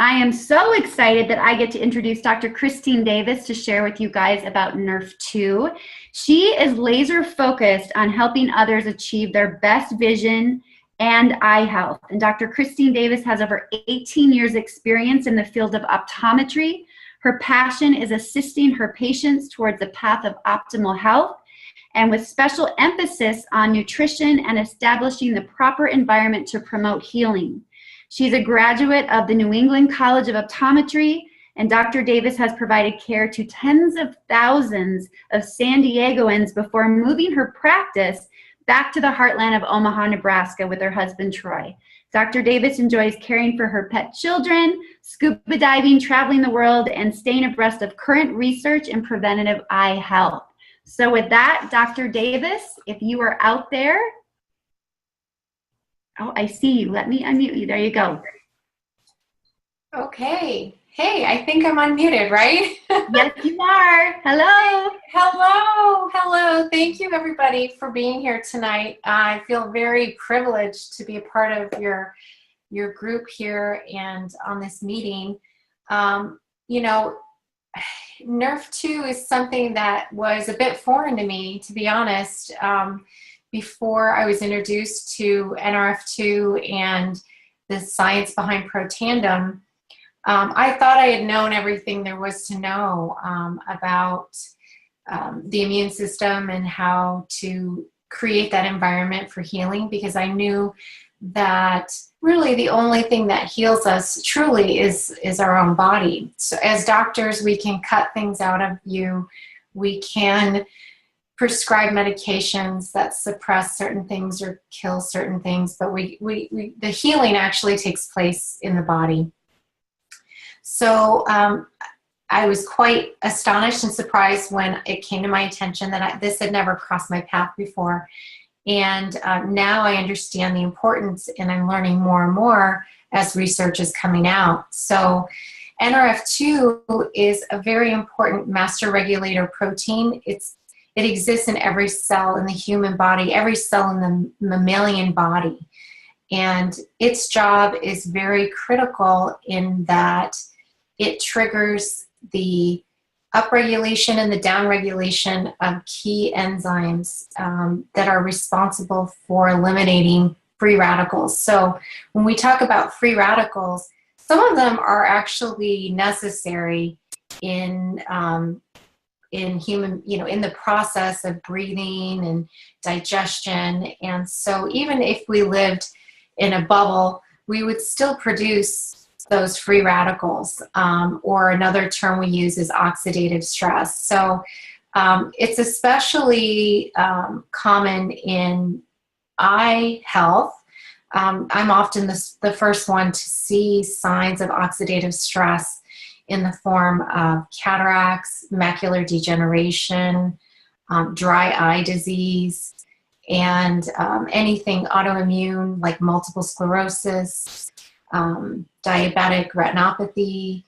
I am so excited that I get to introduce Dr. Christine Davis to share with you guys about Nrf2. She is laser focused on helping others achieve their best vision and eye health. And Dr. Christine Davis has over 18 years experience in the field of optometry. Her passion is assisting her patients towards the path of optimal health, and with special emphasis on nutrition and establishing the proper environment to promote healing. She's a graduate of the New England College of Optometry, and Dr. Davis has provided care to tens of thousands of San Diegoans before moving her practice back to the heartland of Omaha, Nebraska with her husband, Troy. Dr. Davis enjoys caring for her pet children, scuba diving, traveling the world, and staying abreast of current research in preventative eye health. So with that, Dr. Davis, if you are out there, oh, I see you. Let me unmute you. There you go. Okay. Hey, I think I'm unmuted, right? Yes, you are. Hello. Hello. Hello. Thank you, everybody, for being here tonight. I feel very privileged to be a part of your group here and on this meeting. You know, Nrf2 is something that was a bit foreign to me, to be honest. Before I was introduced to Nrf2 and the science behind Protandim, I thought I had known everything there was to know about the immune system and how to create that environment for healing, because I knew that really the only thing that heals us truly is our own body. So as doctors, we can cut things out of you. We can prescribe medications that suppress certain things or kill certain things, but the healing actually takes place in the body. So I was quite astonished and surprised when it came to my attention that this had never crossed my path before. And now I understand the importance, and I'm learning more and more as research is coming out. So Nrf2 is a very important master regulator protein. It exists in every cell in the human body, every cell in the mammalian body. And its job is very critical in that it triggers the upregulation and the downregulation of key enzymes that are responsible for eliminating free radicals. So when we talk about free radicals, some of them are actually necessary in human, in the process of breathing and digestion. And so even if we lived in a bubble, we would still produce those free radicals, or another term we use is oxidative stress. So it's especially common in eye health. I'm often the first one to see signs of oxidative stress in the form of cataracts, macular degeneration, dry eye disease, and anything autoimmune like multiple sclerosis, diabetic retinopathy.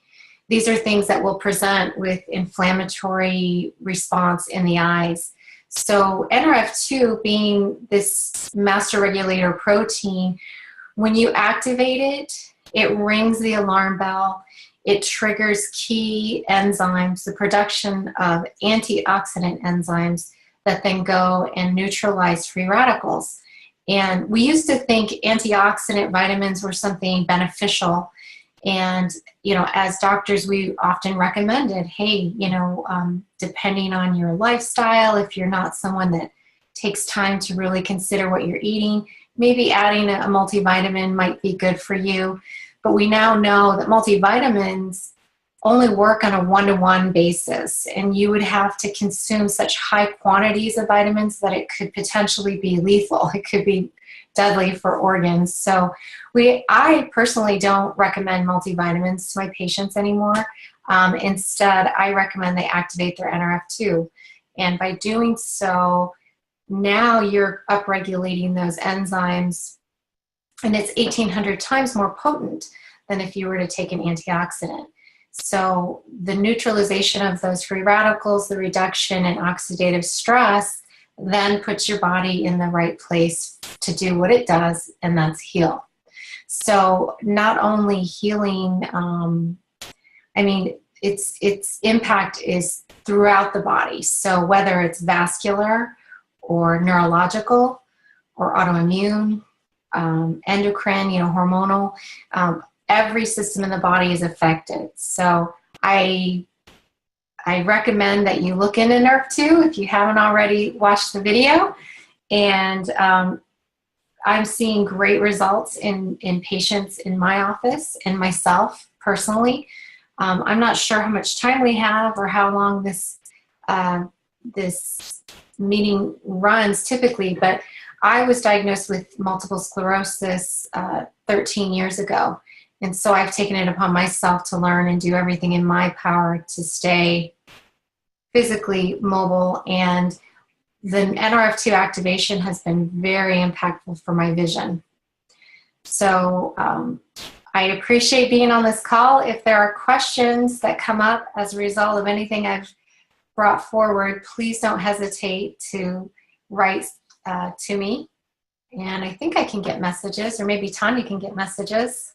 These are things that will present with inflammatory response in the eyes. So Nrf2 being this master regulator protein, when you activate it, it rings the alarm bell. It triggers key enzymes, the production of antioxidant enzymes that then go and neutralize free radicals. And we used to think antioxidant vitamins were something beneficial. And, as doctors, we often recommended, hey, depending on your lifestyle, if you're not someone that takes time to really consider what you're eating, maybe adding a multivitamin might be good for you. But we now know that multivitamins only work on a one-to-one basis, and you would have to consume such high quantities of vitamins that it could potentially be lethal. It could be deadly for organs. So I personally don't recommend multivitamins to my patients anymore. Instead, I recommend they activate their Nrf2. And by doing so, now you're upregulating those enzymes, and it's 1,800 times more potent than if you were to take an antioxidant. So the neutralization of those free radicals, the reduction in oxidative stress, then puts your body in the right place to do what it does, and that's heal. So not only healing, I mean, its impact is throughout the body. So whether it's vascular or neurological or autoimmune, endocrine, hormonal, every system in the body is affected. So I recommend that you look into Nerve2 if you haven't already watched the video. And I'm seeing great results in patients in my office and myself personally. I'm not sure how much time we have or how long this meeting runs typically, but I was diagnosed with multiple sclerosis 13 years ago. And so I've taken it upon myself to learn and do everything in my power to stay physically mobile. And the NRF2 activation has been very impactful for my vision. So I appreciate being on this call. If there are questions that come up as a result of anything I've brought forward, please don't hesitate to write to me. And I think I can get messages, or maybe Tanya can get messages.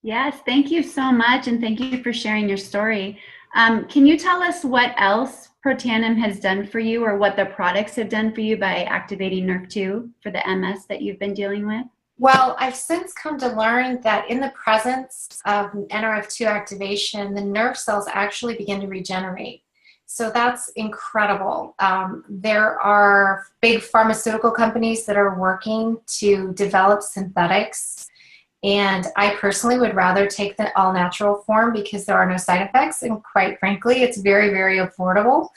Yes, thank you so much, and thank you for sharing your story. Can you tell us what else Protandim has done for you, or what the products have done for you by activating Nerve2 for the MS that you've been dealing with? Well, I've since come to learn that in the presence of NRF2 activation, the nerve cells actually begin to regenerate. So that's incredible. There are big pharmaceutical companies that are working to develop synthetics. And I personally would rather take the all-natural form because there are no side effects. And quite frankly, it's very, very affordable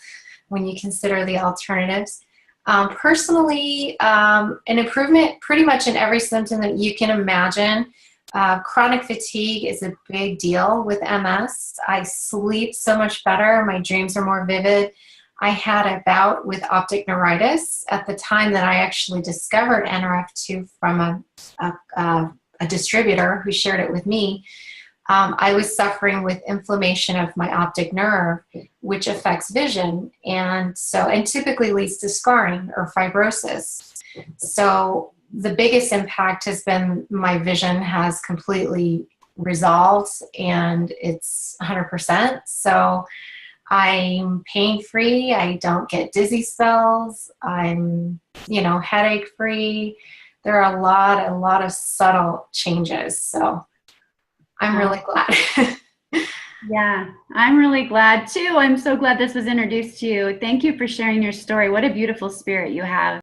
when you consider the alternatives. Personally, an improvement pretty much in every symptom that you can imagine. Chronic fatigue is a big deal with MS. I sleep so much better. My dreams are more vivid. I had a bout with optic neuritis at the time that I actually discovered NRF2 from a distributor who shared it with me. I was suffering with inflammation of my optic nerve, which affects vision, and typically leads to scarring or fibrosis. So the biggest impact has been my vision has completely resolved, and it's 100%. So I'm pain-free. I don't get dizzy spells. I'm, headache-free. There are a lot of subtle changes. So I'm really glad. Yeah, I'm really glad too. I'm so glad this was introduced to you. Thank you for sharing your story. What a beautiful spirit you have.